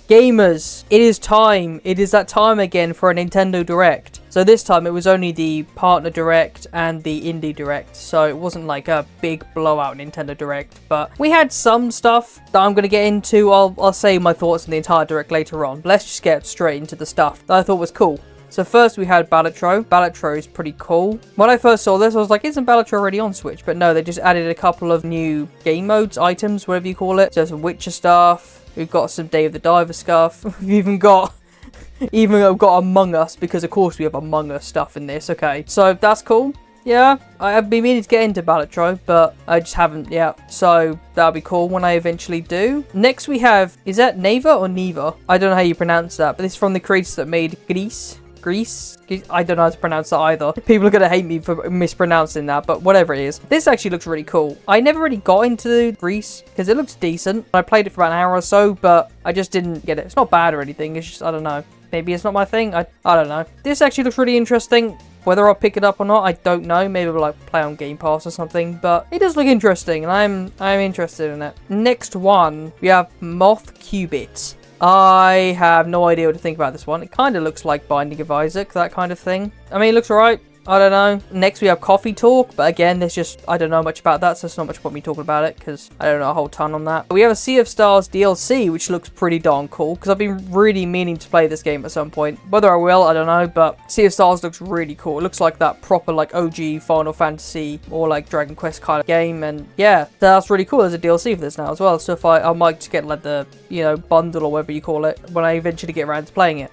Gamers, it is time. It is that time again for a Nintendo Direct. So this time it was only the Partner Direct and the Indie Direct. So it wasn't like a big blowout Nintendo Direct. But we had some stuff that I'm going to get into. I'll say my thoughts on the entire Direct later on. But let's just get straight into the stuff that I thought was cool. So first we had Balatro. Balatro is pretty cool. When I first saw this, I was like, isn't Balatro already on Switch? But no, they just added a couple of new game modes, items, whatever you call it. So some Witcher stuff. We've got some Day of the Diver stuff. We've even got Among Us, because of course we have Among Us stuff in this. Okay, so that's cool. Yeah, I've been meaning to get into Balatro, but I just haven't yet. So that'll be cool when I eventually do. Next we have, is that Neva or Neva? I don't know how you pronounce that, but this is from the creators that made Grease. I don't know how to pronounce that either. People are going to hate me for mispronouncing that, but whatever it is. This actually looks really cool. I never really got into Grease because it looks decent. I played it for about an hour or so, but I just didn't get it. It's not bad or anything. It's just, I don't know. Maybe it's not my thing. I don't know. This actually looks really interesting. Whether I'll pick it up or not, I don't know. Maybe we'll like play on Game Pass or something, but it does look interesting and I'm interested in it. Next one, we have Moth Qubit. I have no idea what to think about this one. It kind of looks like Binding of Isaac, that kind of thing. I mean, it looks alright. I don't know. Next we have Coffee Talk, but again, there's just, I don't know much about that, so it's not much point me talking about it, because I don't know a whole ton on that. We have a Sea of Stars DLC, which looks pretty darn cool, because I've been really meaning to play this game at some point. Whether I will, I don't know, but Sea of Stars looks really cool. It looks like that proper, like, OG Final Fantasy or, like, Dragon Quest kind of game, and yeah, that's really cool. There's a DLC for this now as well, so if I might just get, like, the, you know, bundle or whatever you call it, when I eventually get around to playing it.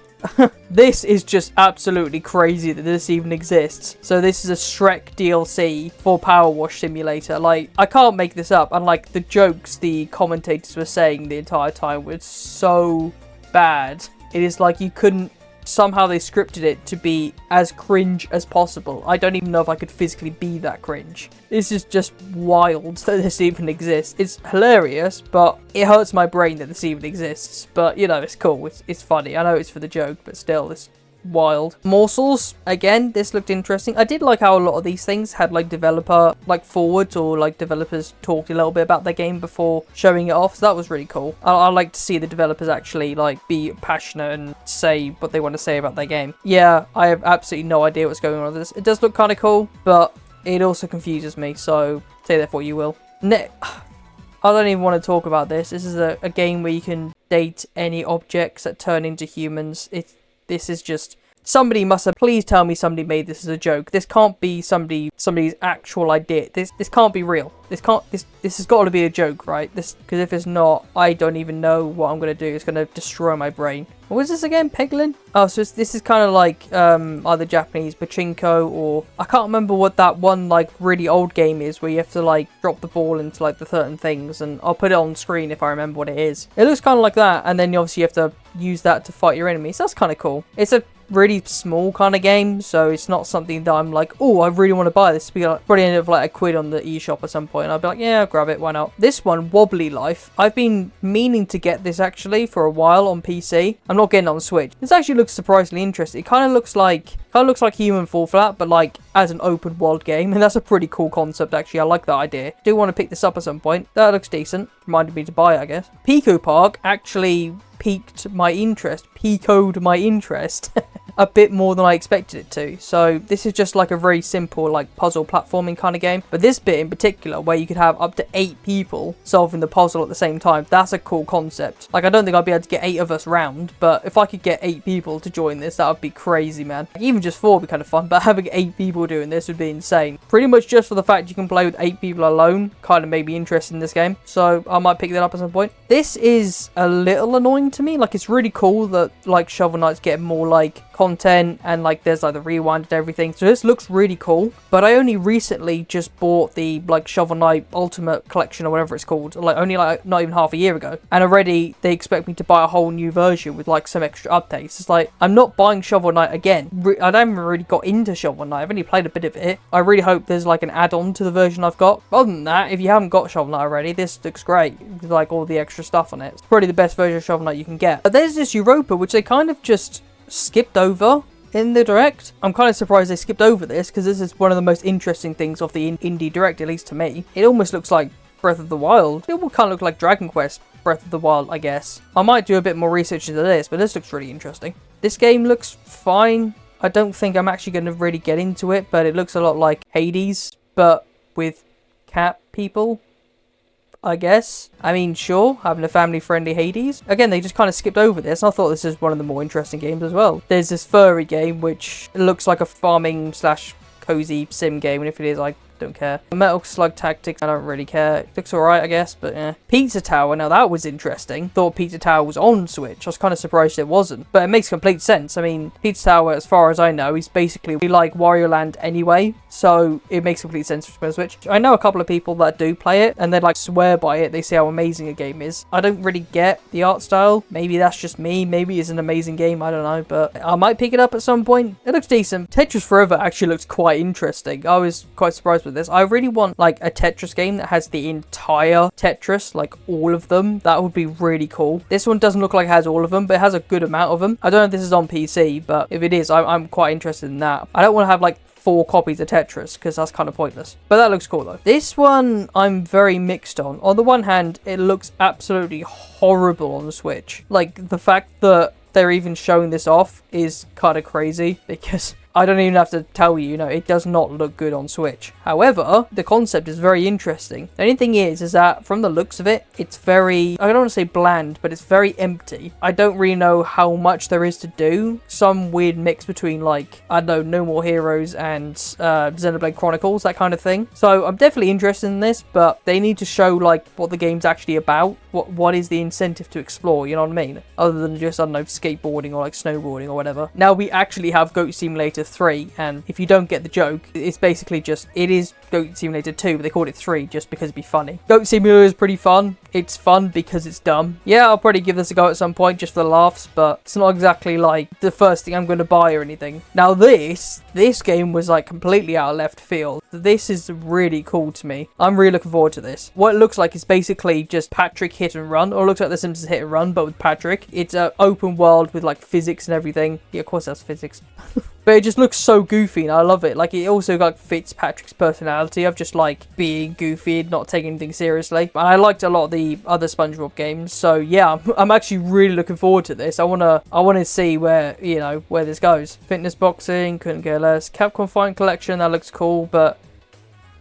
This is just absolutely crazy that this even exists. So this is a Shrek DLC for Power Wash Simulator. Like, I can't make this up. And like, the jokes the commentators were saying the entire time were so bad. It is like you couldn't... Somehow they scripted it to be as cringe as possible. I don't even know if I could physically be that cringe. This is just wild that this even exists. It's hilarious, but it hurts my brain that this even exists. But, you know, it's cool. It's funny. I know it's for the joke, but still, it's wild. Morsels, again, this looked interesting. I did like how a lot of these things had like developer like forwards, or like developers talked a little bit about their game before showing it off, so that was really cool. I like to see the developers actually like be passionate and say what they want to say about their game. Yeah, I have absolutely no idea what's going on with this. It does look kind of cool, but it also confuses me, so say therefore you will. I don't even want to talk about this. This is a game where you can date any objects that turn into humans. This is just... Somebody must have... Please tell me somebody made this as a joke. This can't be somebody's actual idea. This can't be real. This has got to be a joke, right? Because if it's not, I don't even know what I'm going to do. It's going to destroy my brain. What was this again? Peglin? Oh, so this is kind of like either Japanese pachinko, or... I can't remember what that one, like, really old game is where you have to, like, drop the ball into, like, the certain things. And I'll put it on screen if I remember what it is. It looks kind of like that. And then you obviously have to use that to fight your enemies. That's kind of cool. It's a really small kind of game, so it's not something that I'm like, oh, I really want to buy this. Probably end up like £1 on the eShop at some point, and I'll be like, yeah, I'll grab it, why not? This one, Wobbly Life, I've been meaning to get this actually for a while on PC. I'm not getting it on Switch. This actually looks surprisingly interesting. It kind of looks like Human Fall Flat, but like as an open world game, and that's a pretty cool concept actually. I like that idea. Do want to pick this up at some point. That looks decent. Reminded me to buy it, I guess. Pico Park actually piqued my interest, a bit more than I expected it to. So this is just like a very simple like puzzle platforming kind of game, but this bit in particular where you could have up to 8 people solving the puzzle at the same time, that's a cool concept. Like, I don't think I'd be able to get 8 of us round, but if I could get 8 people to join this, that would be crazy, man. Like, even just 4 would be kind of fun, but having 8 people doing this would be insane. Pretty much just for the fact you can play with 8 people alone kind of made me interested in this game, so I might pick that up at some point. This is a little annoying to me. Like, it's really cool that like Shovel Knight's getting more like content, and like there's like the rewind and everything, so this looks really cool. But I only recently just bought the like Shovel Knight Ultimate Collection or whatever it's called, like only like not even half a year ago, and already they expect me to buy a whole new version with like some extra updates. It's like, I'm not buying Shovel Knight again. I haven't really got into Shovel Knight. I've only played a bit of it. I really hope there's like an add-on to the version I've got. Other than that, if you haven't got Shovel Knight already, this looks great with like all the extra stuff on it. It's probably the best version of Shovel Knight you can get. But there's this Europa, which they kind of just skipped over in the Direct. I'm kind of surprised they skipped over this, because this is one of the most interesting things of the Indie Direct, at least to me. It almost looks like Breath of the Wild. It will kind of look like Dragon Quest Breath of the Wild, I guess. I might do a bit more research into this, but this looks really interesting. This game looks fine. I don't think I'm actually going to really get into it, but it looks a lot like Hades, but with cat people, I guess. I mean, sure, having a family-friendly Hades. Again, they just kind of skipped over this. I thought this is one of the more interesting games as well. There's this furry game, which looks like a farming slash cozy sim game, and if it is, I don't care. Metal Slug Tactics, I don't really care. It looks alright, I guess, but yeah. Pizza Tower, now that was interesting. Thought Pizza Tower was on Switch. I was kind of surprised it wasn't, but it makes complete sense. I mean, Pizza Tower, as far as I know, is basically like Wario Land anyway, so it makes complete sense for Switch. I know a couple of people that do play it, and they like swear by it. They say how amazing a game is. I don't really get the art style. Maybe that's just me. Maybe it's an amazing game. I don't know, but I might pick it up at some point. It looks decent. Tetris Forever actually looks quite interesting. I was quite surprised with this. I really want like a Tetris game that has the entire Tetris, like all of them. That would be really cool. This one doesn't look like it has all of them, but it has a good amount of them. I don't know if this is on PC, but if it is, I'm quite interested in that. I don't want to have like 4 copies of Tetris because that's kind of pointless, but that looks cool though. This one I'm very mixed on. On the one hand, it looks absolutely horrible on the Switch. Like the fact that they're even showing this off is kind of crazy, because I don't even have to tell you, it does not look good on Switch. However, the concept is very interesting. The only thing is that from the looks of it, it's very, I don't want to say bland, but it's very empty. I don't really know how much there is to do. Some weird mix between like, I don't know, No More Heroes and Xenoblade Chronicles, that kind of thing. So I'm definitely interested in this, but they need to show like what the game's actually about. What is the incentive to explore, you know what I mean? Other than just, I don't know, skateboarding or like snowboarding or whatever. Now we actually have Goat Simulator 3, and if you don't get the joke, it's basically just, it is Goat Simulator 2, but they called it 3 just because it'd be funny. Goat Simulator is pretty fun. It's fun because it's dumb. Yeah, I'll probably give this a go at some point just for the laughs, but it's not exactly like the first thing I'm going to buy or anything. Now this game was like completely out of left field. This is really cool to me. I'm really looking forward to this. What it looks like is basically just Patrick hit and run, or it looks like The Simpsons hit and run, but with Patrick. It's an open world with like physics and everything. Yeah, of course that's physics. But it just looks so goofy and I love it. Like, it also like fits Patrick's personality of just like being goofy and not taking anything seriously. And I liked a lot of the other SpongeBob games. So yeah, I'm actually really looking forward to this. I wanna see where, where this goes. Fitness boxing, couldn't care less. Capcom Fighting Collection, that looks cool, but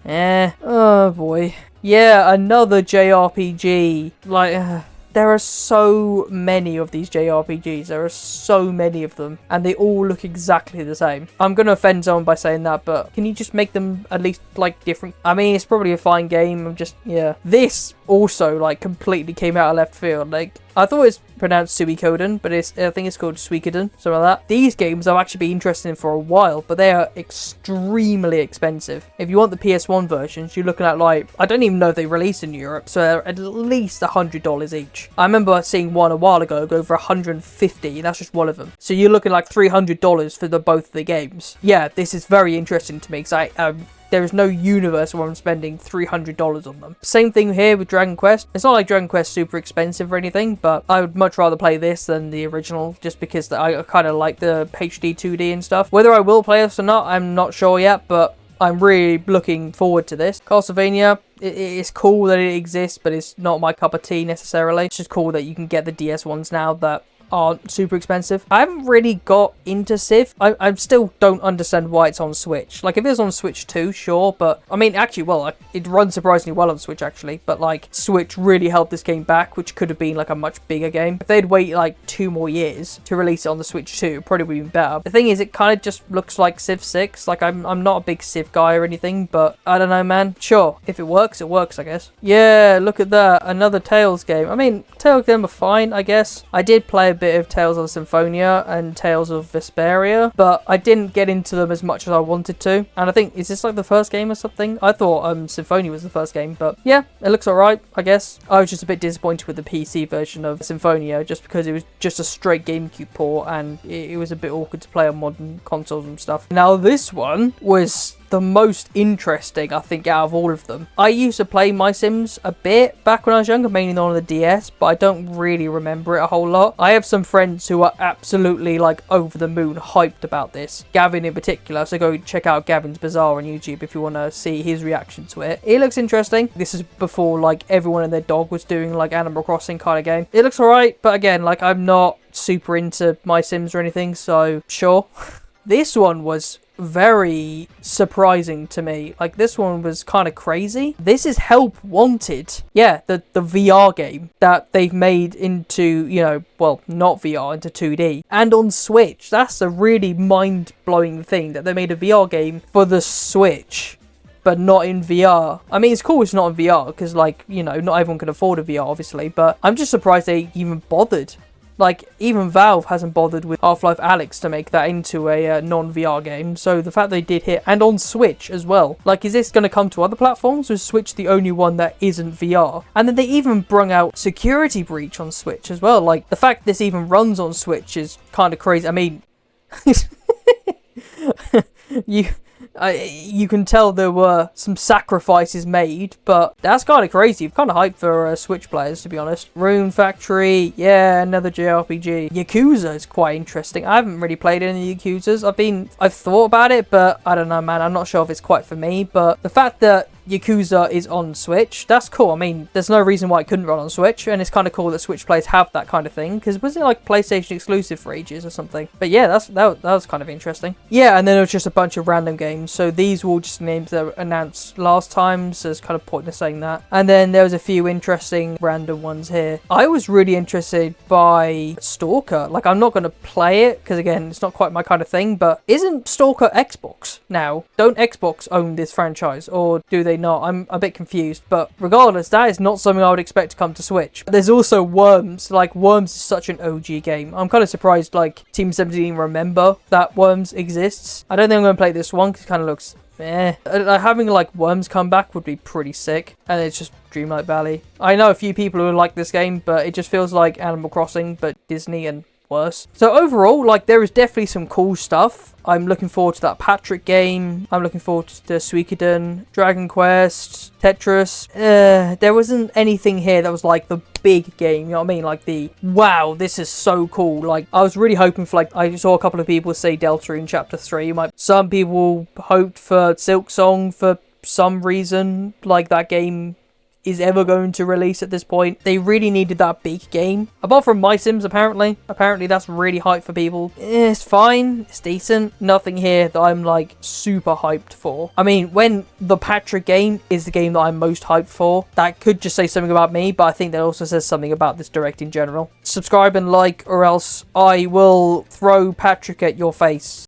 oh boy. Yeah, another JRPG. Like, there are so many of these JRPGs. There are so many of them, and they all look exactly the same. I'm going to offend someone by saying that, but can you just make them at least, like, different? I mean, it's probably a fine game. I'm just, yeah. This also, like, completely came out of left field. Like, I thought it's pronounced Suikoden, but I think it's called Suikoden, something like that. These games I've actually been interested in for a while, but they are extremely expensive. If you want the PS1 versions, you're looking at like, I don't even know if they release in Europe, so they're at least $100 each. I remember seeing one a while ago go for $150, and that's just one of them. So you're looking like $300 for both of the games. Yeah, this is very interesting to me, because there is no universe where I'm spending $300 on them. Same thing here with Dragon Quest. It's not like Dragon Quest super expensive or anything, but I would much rather play this than the original, just because I kind of like the HD 2D and stuff. Whether I will play this or not, I'm not sure yet, but I'm really looking forward to this. Castlevania, it's cool that it exists, but it's not my cup of tea necessarily. It's just cool that you can get the DS ones now that aren't super expensive. I haven't really got into Civ. I still don't understand why it's on Switch. Like, if it was on Switch 2, sure, but I mean, actually, well, it runs surprisingly well on Switch, actually, but like, Switch really held this game back, which could have been like a much bigger game. If they'd wait like 2 more years to release it on the Switch 2, it probably would have been better. The thing is, it kind of just looks like Civ 6. Like, I'm not a big Civ guy or anything, but I don't know, man. Sure, if it works, I guess. Yeah, look at that. Another Tales game. I mean, Tales game are fine, I guess. I did play a bit of Tales of Symphonia and Tales of Vesperia, but I didn't get into them as much as I wanted to. And I think, is this like the first game or something? I thought Symphonia was the first game, but yeah, it looks alright, I guess. I was just a bit disappointed with the PC version of Symphonia, just because it was just a straight GameCube port, and it was a bit awkward to play on modern consoles and stuff. Now this one was the most interesting, I think, out of all of them. I used to play My Sims a bit back when I was younger, mainly on the DS, but I don't really remember it a whole lot. I have some friends who are absolutely like over the moon hyped about this. Gavin in particular, so go check out Gavin's Bazaar on YouTube if you want to see his reaction to it. It looks interesting. This is before like everyone and their dog was doing like Animal Crossing kind of game. It looks alright, but again, like I'm not super into My Sims or anything, so sure. This one was very surprising to me. Like, this one was kind of crazy. This is Help Wanted. Yeah, the VR game that they've made into, you know, well, not VR, into 2D. And on Switch. That's a really mind-blowing thing, that they made a VR game for the Switch, but not in VR. I mean, it's cool it's not in VR, because, like, you know, not everyone can afford a VR, obviously, but I'm just surprised they even bothered. Like, even Valve hasn't bothered with Half-Life Alyx to make that into a non-VR game, so the fact they did here, and on Switch as well. Like, is this going to come to other platforms, or is Switch the only one that isn't VR? And then they even brung out Security Breach on Switch as well. Like, the fact this even runs on Switch is kind of crazy. I mean, you can tell there were some sacrifices made, but that's kind of crazy. Kind of hyped for Switch players, to be honest. Rune Factory, yeah, another JRPG. Yakuza is quite interesting. I haven't really played any Yakuzas. I've thought about it, but I don't know, man. I'm not sure if it's quite for me, but the fact that Yakuza is on Switch, that's cool. I mean, there's no reason why it couldn't run on Switch, and it's kind of cool that Switch players have that kind of thing, because was it like PlayStation exclusive for ages or something? But yeah, that was kind of interesting. Yeah, and then it was just a bunch of random games, so these were all just names that were announced last time, so it's kind of pointless saying that. And then there was a few interesting random ones here. I was really interested by Stalker. Like, I'm not going to play it, because again, it's not quite my kind of thing, but isn't Stalker Xbox now? Don't Xbox own this franchise, or do they not? I'm a bit confused, but regardless, that is not something I would expect to come to Switch. There's also Worms. Like, Worms is such an OG game. I'm kind of surprised, like, Team 17 didn't remember that Worms exists. I don't think I'm going to play this one, because it kind of looks having, like, Worms come back would be pretty sick. And it's just Dreamlight Valley. I know a few people who like this game, but it just feels like Animal Crossing, but Disney and worse. So overall, like, there is definitely some cool stuff. I'm looking forward to that Patrick game. I'm looking forward to Suikoden, Dragon Quest, Tetris. There wasn't anything here that was like the big game, you know what I mean? Like the, wow, this is so cool. Like, I was really hoping for, like, I saw a couple of people say Deltarune Chapter 3. Some people hoped for Silk Song for some reason. Like, that game is ever going to release at this point. They really needed that big game. Apart from My Sims, apparently. Apparently that's really hyped for people. It's fine. It's decent. Nothing here that I'm, like, super hyped for. I mean, when the Patrick game is the game that I'm most hyped for, that could just say something about me, but I think that also says something about this Direct in general. Subscribe and like, or else I will throw Patrick at your face.